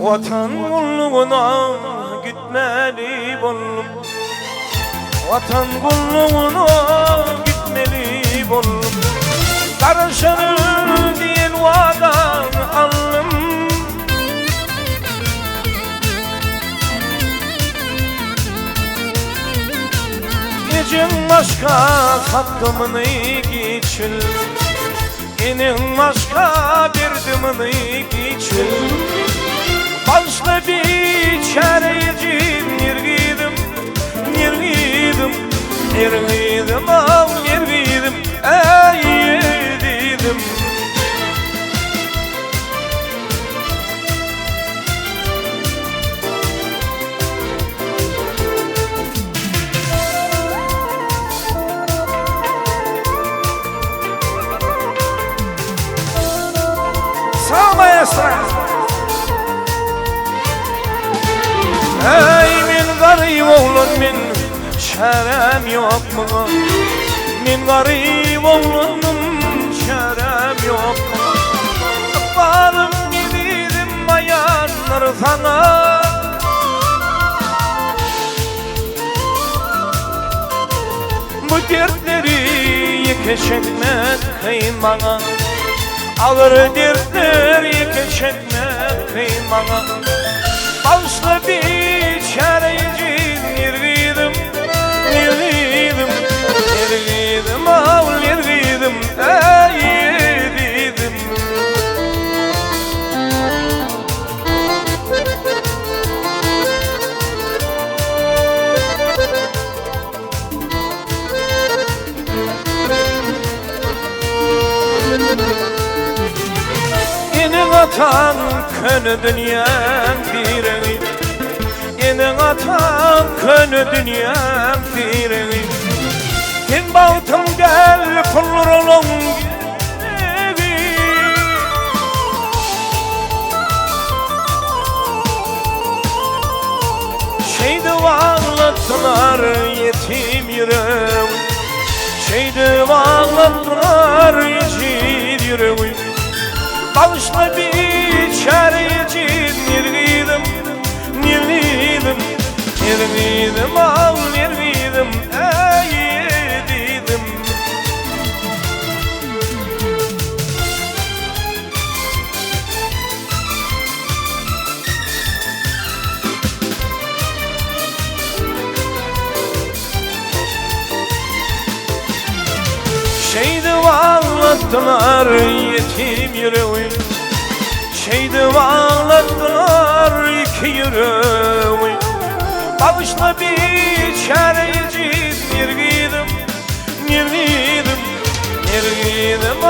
Vatan kulluğuna gitmeli bollum, vatan kulluğuna gitmeli bollum. Karışır diyen vadan alım, gecen başka sattımını geçil, inin başka birdimini geçil. Başlı bir çareyicim yergidim, yergidim, yergidim, al yergidim, ey yergidim. Sağ maestro. Ey min garip oğlum min, şerem yok mu? Min garip oğlum şerem yok mu? Varım giderim bayanlar sana, bu dertleri yeke çekmek kıyın bana. Ağır dertler yeke çekmek kıyın bana. Başlı bir çareyicim yergidim, yergidim, yergidim, al yergidim, ey yergidim. Inin atan könü dünyam birini, inin atan könü dünyam birini. Kin bağıtım gel pulur olun gibi, şeydi ağlattılar yetim yüreğim, şeydi ağlattılar yetim yüreğim. Bağışla bir çareyicim yergidim, yergidim, yergidim, al yergidim, ey yergidim. Şeydi ağlattılar yetim yüreğim, şeydi ağlattılar iki yüreğim. Bağışla bir çareyicim yergidim, yergidim, yergidim.